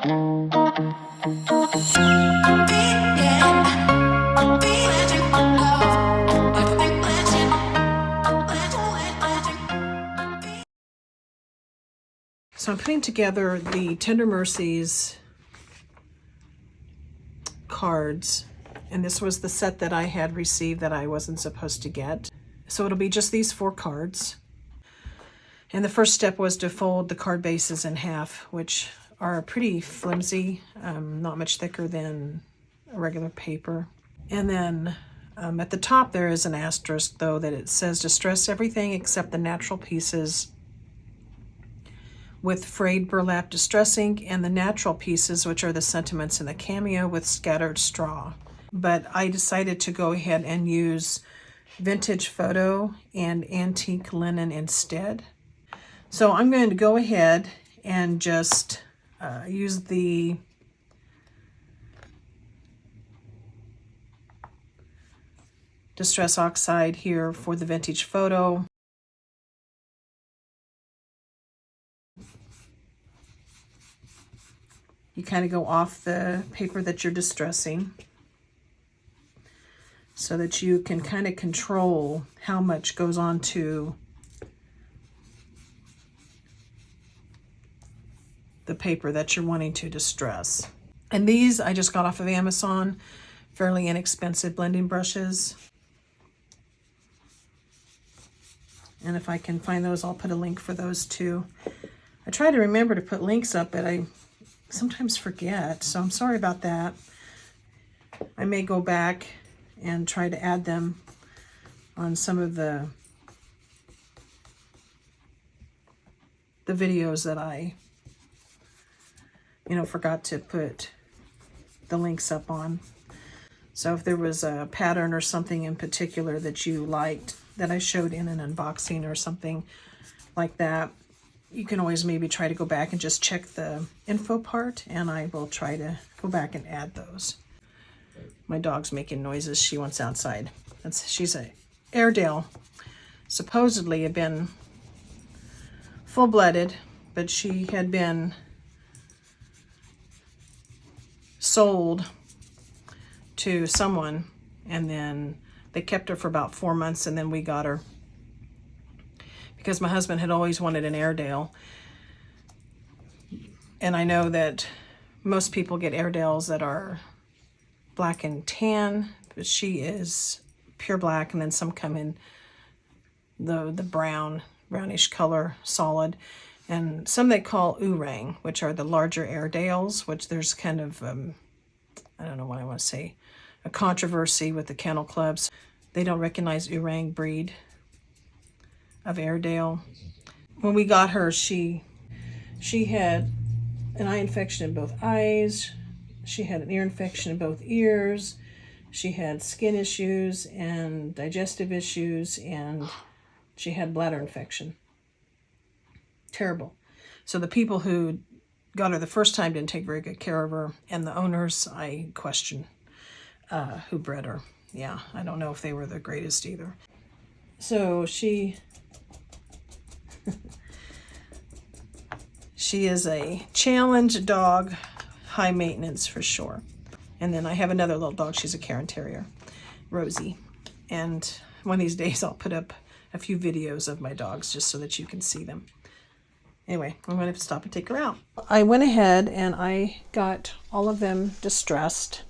So I'm putting together the Tender Mercies cards, and this was the set that I had received that I wasn't supposed to get. So it'll be just these 4 cards. And the first step was to fold the card bases in half, which are pretty flimsy, not much thicker than a regular paper. And then at the top there is an asterisk, though, that it says distress everything except the natural pieces with frayed burlap distressing, and the natural pieces, which are the sentiments and the cameo, with scattered straw. But I decided to go ahead and use vintage photo and antique linen instead. So I'm going to go ahead and just use the Distress Oxide here for the vintage photo. You kind of go off the paper that you're distressing so that you can kind of control how much goes onto the paper that you're wanting to distress. And these I just got off of Amazon, fairly inexpensive blending brushes. And if I can find those, I'll put a link for those too. I try to remember to put links up, but I sometimes forget, so I'm sorry about that. I may go back and try to add them on some of the videos that I forgot to put the links up on. So if there was a pattern or something in particular that you liked that I showed in an unboxing or something like that, you can always maybe try to go back and just check the info part, and I will try to go back and add those. My dog's making noises. She wants outside. She's a Airedale. Supposedly had been full-blooded, but she had been sold to someone, and then they kept her for about 4 months, and then we got her because my husband had always wanted an Airedale. And I know that most people get Airedales that are black and tan, but she is pure black, and then some come in the brownish color, solid, and some they call Oorang, which are the larger Airedales, which there's kind of, I don't know what I want to say, a controversy with the kennel clubs. They don't recognize Oorang breed of Airedale. When we got her, she had an eye infection in both eyes. She had an ear infection in both ears. She had skin issues and digestive issues, and she had bladder infection. Terrible. So the people who got her the first time didn't take very good care of her, and the owners, I question who bred her. Yeah, I don't know if they were the greatest either. So she is a challenge dog, high maintenance for sure. And then I have another little dog. She's a Cairn Terrier, Rosie. And one of these days I'll put up a few videos of my dogs just so that you can see them. Anyway, I'm going to stop and take her out. I went ahead and I got all of them distressed.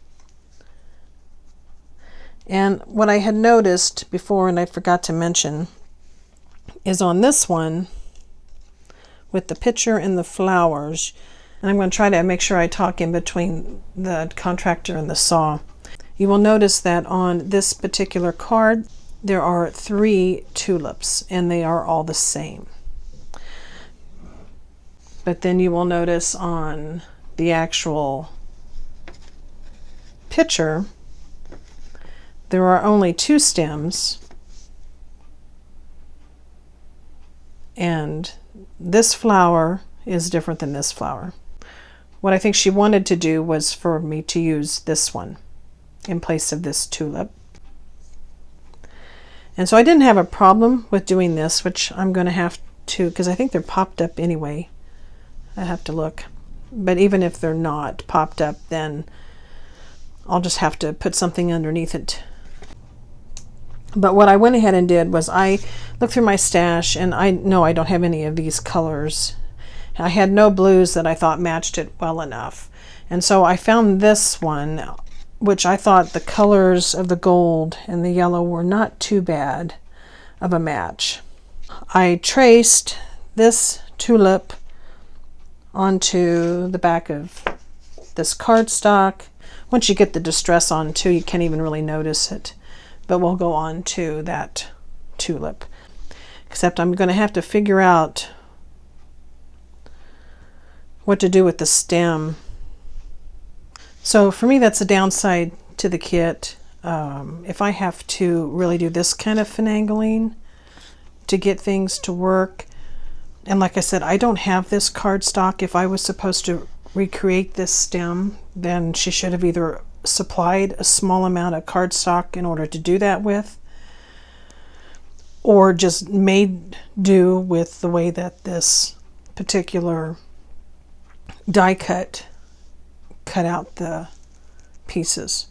And what I had noticed before, and I forgot to mention, is on this one, with the picture and the flowers, and I'm going to try to make sure I talk in between the contractor and the saw. You will notice that on this particular card, there are 3 tulips, and they are all the same. But then you will notice on the actual picture, there are only 2 stems, and this flower is different than this flower. What I think she wanted to do was for me to use this one in place of this tulip. And so I didn't have a problem with doing this, which I'm going to have to, because I think they're popped up anyway. I have to look. But even if they're not popped up, then I'll just have to put something underneath it. But what I went ahead and did was I looked through my stash, and I know I don't have any of these colors. I had no blues that I thought matched it well enough. And so I found this one, which I thought the colors of the gold and the yellow were not too bad of a match. I traced this tulip onto the back of this cardstock. Once you get the distress on too, you can't even really notice it. But we'll go on to that tulip. Except I'm going to have to figure out what to do with the stem. So for me, that's a downside to the kit. If I have to really do this kind of finagling to get things to work, and like I said, I don't have this cardstock. If I was supposed to recreate this stem, then she should have either supplied a small amount of cardstock in order to do that with, or just made do with the way that this particular die cut out the pieces.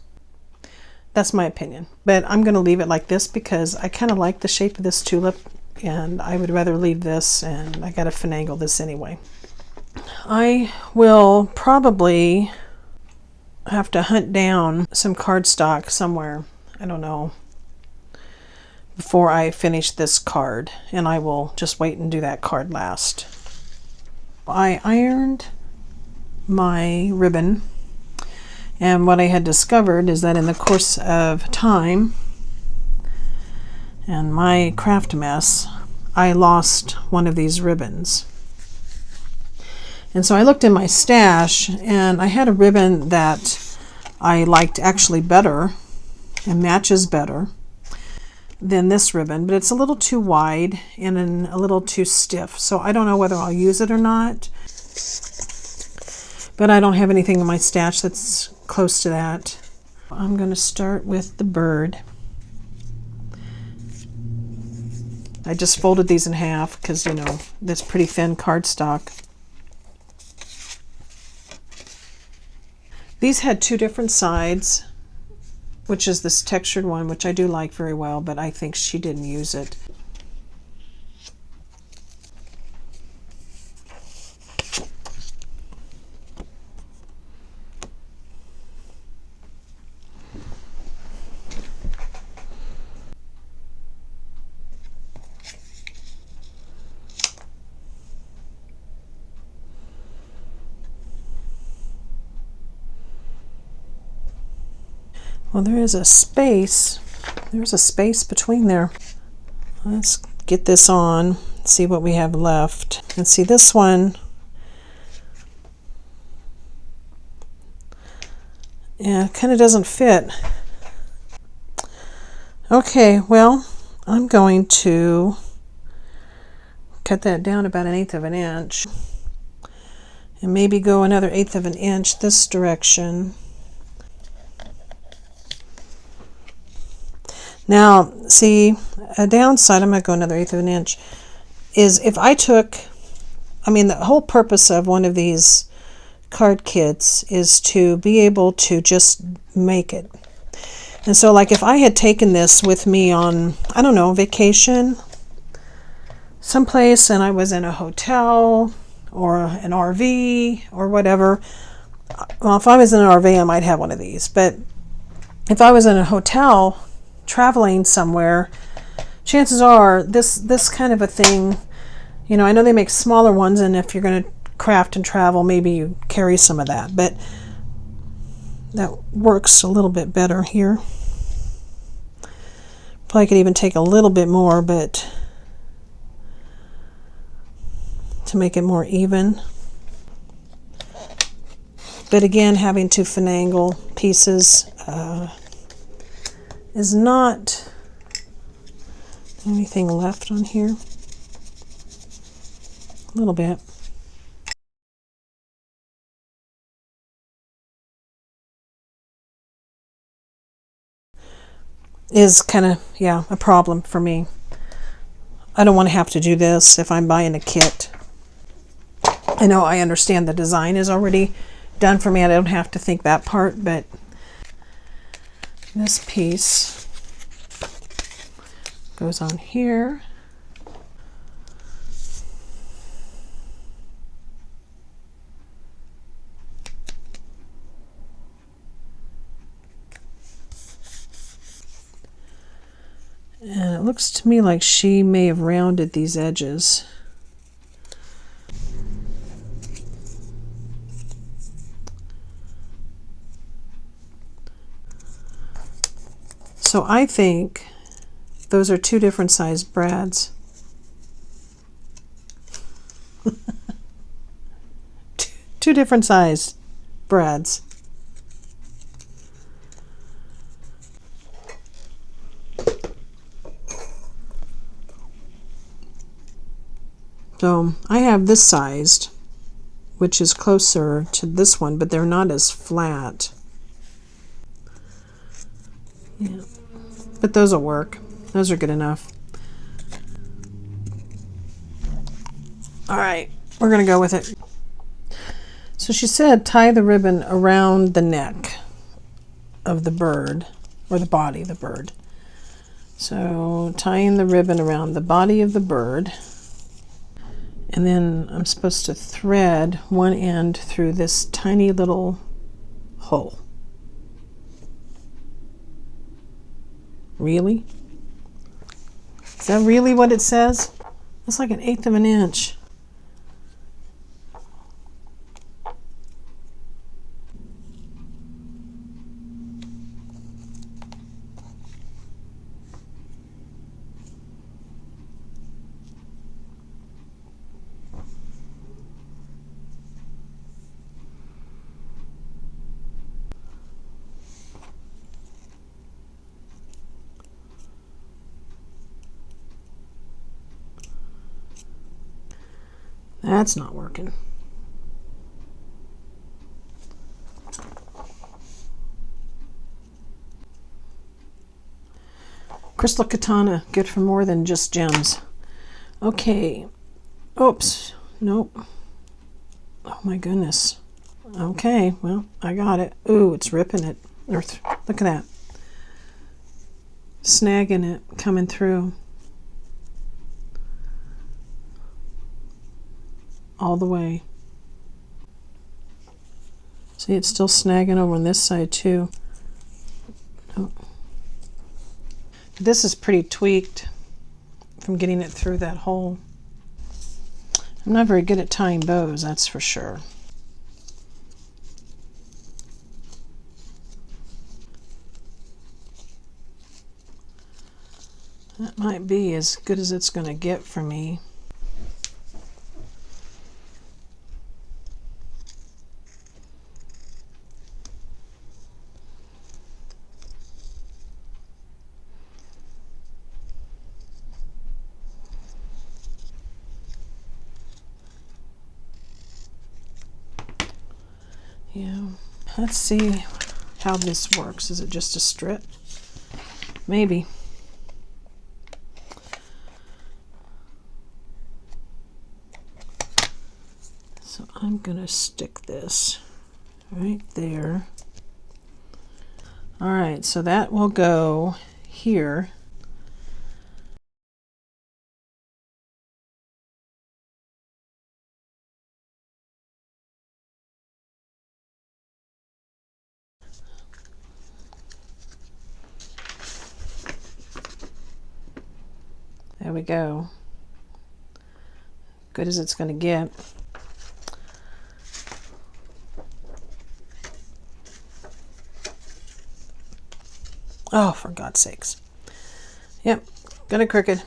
That's my opinion, but I'm going to leave it like this because I kind of like the shape of this tulip, and I would rather leave this, and I got to finagle this anyway. I will probably have to hunt down some cardstock somewhere, I don't know, before I finish this card, and I will just wait and do that card last. I ironed my ribbon, and what I had discovered is that in the course of time and my craft mess, I lost one of these ribbons. And so I looked in my stash, and I had a ribbon that I liked actually better and matches better than this ribbon, but it's a little too wide and a little too stiff. So I don't know whether I'll use it or not, but I don't have anything in my stash that's close to that. I'm going to start with the bird. I just folded these in half because, you know, this pretty thin cardstock. These had two different sides, which is this textured one, which I do like very well, but I think she didn't use it. Well, there is a space. There's a space between there. Let's get this on, see what we have left. And see this one. Yeah, it kind of doesn't fit. Okay, well, I'm going to cut that down about 1/8 of an inch. And maybe go another 1/8 of an inch this direction. Now, see, a downside, I'm going to go another 1/8 of an inch, is if I took, I mean, the whole purpose of one of these card kits is to be able to just make it. And so, like, if I had taken this with me on, I don't know, vacation someplace, and I was in a hotel or an RV or whatever, well, if I was in an RV, I might have one of these, but if I was in a hotel traveling somewhere, chances are this kind of a thing, you know, I know they make smaller ones, and if you're going to craft and travel, maybe you carry some of that, but that works a little bit better here. Probably could even take a little bit more, but to make it more even. But again, having to finagle pieces is not anything left on here. A little bit. Is kind of, yeah, a problem for me. I don't want to have to do this if I'm buying a kit. I know I understand the design is already done for me. I don't have to think that part, but this piece goes on here. And it looks to me like she may have rounded these edges. So I think those are two different sized brads. Two different sized brads. So I have this sized, which is closer to this one, but they're not as flat. Yeah. But those will work. Those are good enough. All right, we're going to go with it. So she said tie the ribbon around the neck of the bird, or the body of the bird. So tying the ribbon around the body of the bird, and then I'm supposed to thread one end through this tiny little hole. Really? Is that really what it says? That's like 1/8 of an inch. That's not working. Crystal katana, good for more than just gems. Okay. Oops. Nope. Oh my goodness. Okay, well, I got it. Ooh, it's ripping it. Look at that. Snagging it, coming through. All the way. See, it's still snagging over on this side too. Oh. This is pretty tweaked from getting it through that hole. I'm not very good at tying bows, that's for sure. That might be as good as it's going to get for me. Yeah, let's see how this works. Is it just a strip? Maybe. So I'm gonna stick this right there. All right, so that will go here. There we go. Good as it's going to get. Oh, for God's sakes. Yep, got it crooked.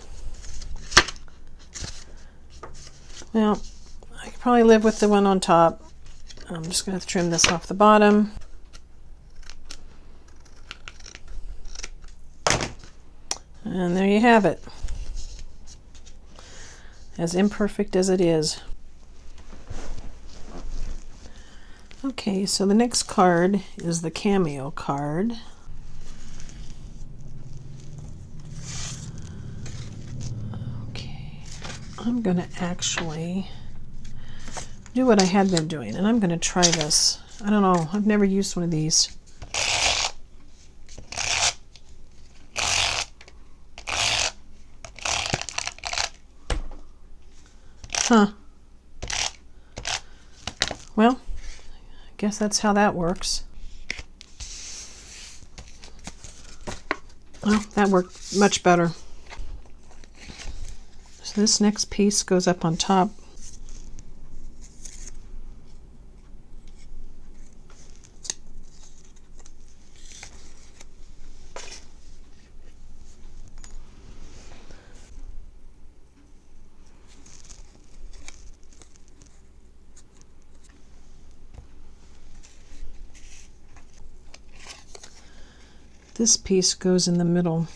Well, I could probably live with the one on top. I'm just going to trim this off the bottom. And there you have it. As imperfect as it is. Okay, so the next card is the cameo card. Okay, I'm gonna actually do what I had been doing, and I'm going to try this. I don't know. I've never used one of these. Huh. Well, I guess that's how that works. Well, that worked much better. So this next piece goes up on top. This piece goes in the middle.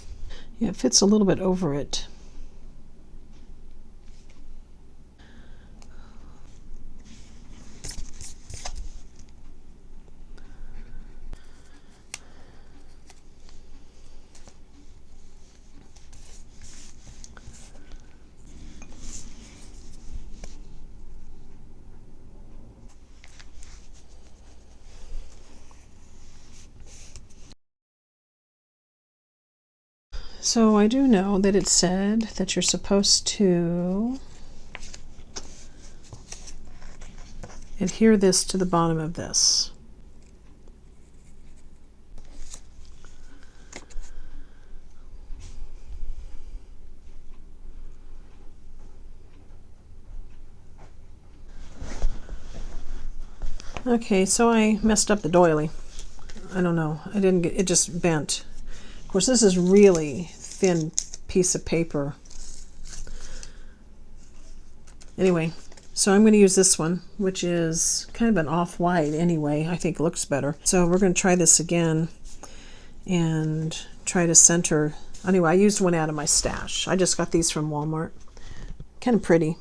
Yeah, it fits a little bit over it. So I do know that it said that you're supposed to adhere this to the bottom of this. Okay, so I messed up the doily. I don't know. I didn't get it, just bent. Of course, this is really thin piece of paper. Anyway, so I'm going to use this one, which is kind of an off-white anyway. I think it looks better. So we're going to try this again and try to center. Anyway, I used one out of my stash. I just got these from Walmart. Kind of pretty.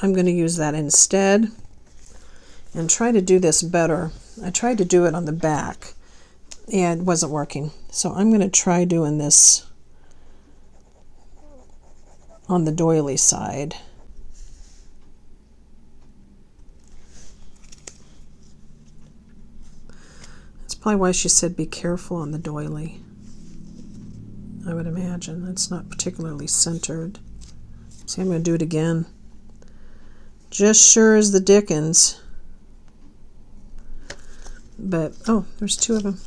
I'm going to use that instead and try to do this better. I tried to do it on the back and it wasn't working. So I'm going to try doing this on the doily side. That's probably why she said be careful on the doily. I would imagine it's not particularly centered. See, I'm going to do it again. Just sure as the dickens. But, oh, there's two of them.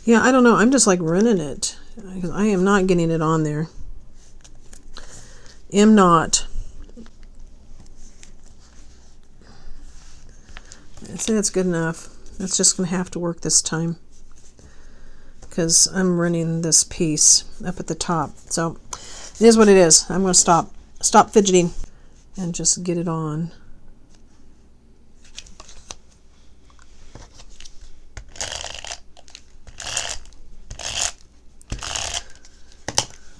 Yeah, I don't know. I'm just like running it. Because I am not getting it on there. Am not. I say that's good enough. That's just going to have to work this time. Because I'm running this piece up at the top. So, it is what it is. I'm going to stop fidgeting and just get it on.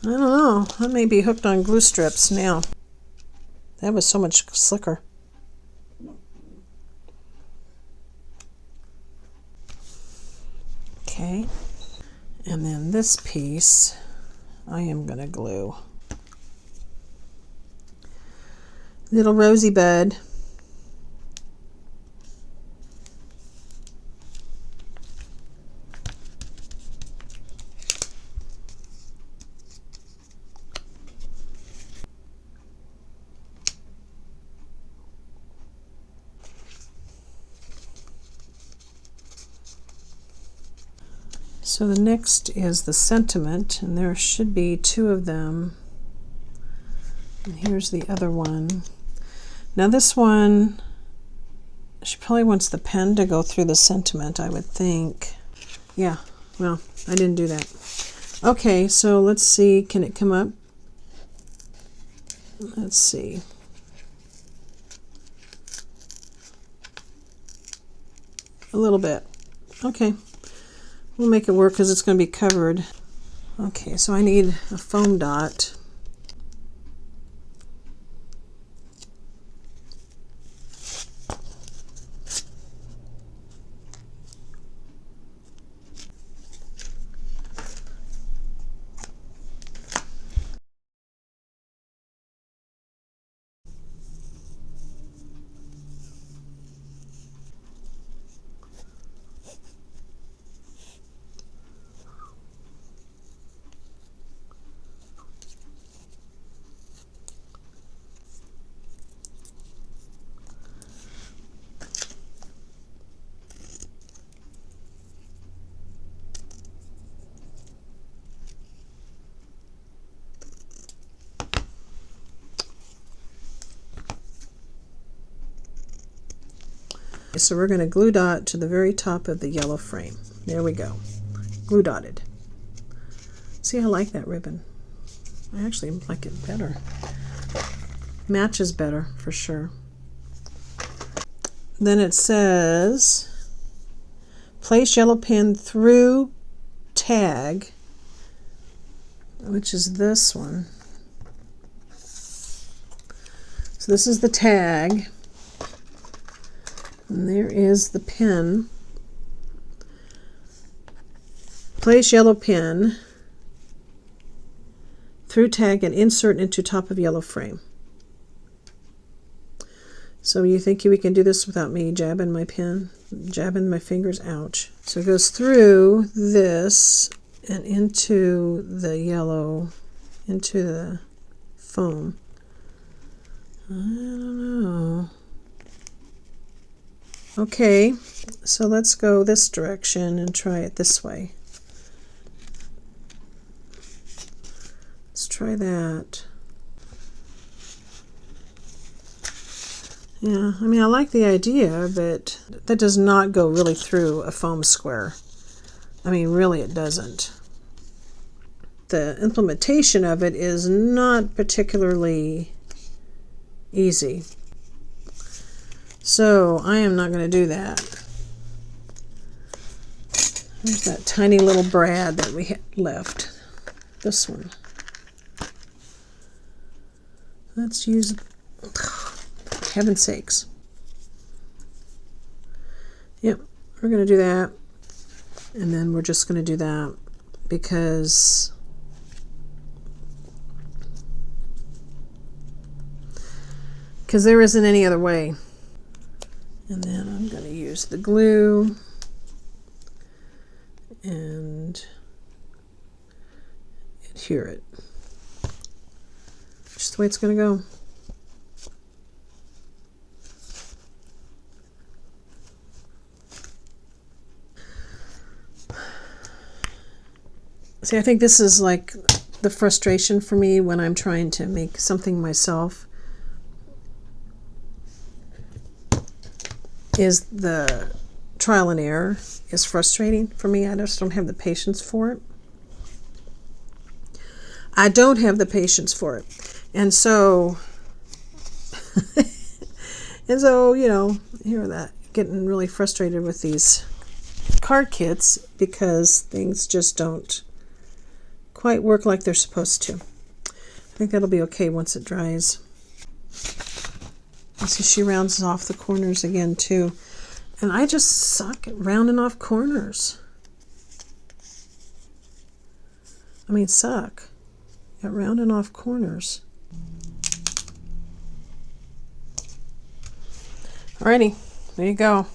I don't know. I may be hooked on glue strips now. That was so much slicker. Okay. And then this piece, I am going to glue. Little rosy bud. So the next is the sentiment, and there should be two of them. And here's the other one. Now this one, she probably wants the pen to go through the sentiment, I would think. Yeah, well, I didn't do that. Okay, so let's see, can it come up? Let's see. A little bit. Okay. We'll make it work because it's going to be covered. Okay, so I need a foam dot. So we're going to glue dot to the very top of the yellow frame. There we go. Glue dotted. See, I like that ribbon. I actually like it better. Matches better for sure. Then it says, place yellow pin through tag, which is this one. So this is the tag, and there is the pin. Place yellow pin through tag and insert into top of yellow frame. So you think we can do this without me jabbing my pen, jabbing my fingers? Ouch. So it goes through this and into the yellow, into the foam. I don't know. Okay, so let's go this direction and try it this way. Let's try that. Yeah, I mean, I like the idea, but that does not go really through a foam square. I mean, really it doesn't. The implementation of it is not particularly easy. So I am not going to do that. There's that tiny little brad that we had left. This one. Let's use, for heaven's sakes. Yep, we're going to do that. And then we're just going to do that because there isn't any other way. And then I'm going to use the glue and adhere it. Just the way it's going to go. See, I think this is like the frustration for me when I'm trying to make something myself, is the trial and error is frustrating for me. I just don't have the patience for it. I don't have the patience for it. And so, you know, hear that, getting really frustrated with these card kits because things just don't quite work like they're supposed to. I think that'll be okay once it dries. And see, she rounds off the corners again too. And I just suck at rounding off corners. I mean, suck at rounding off corners. Alrighty, there you go.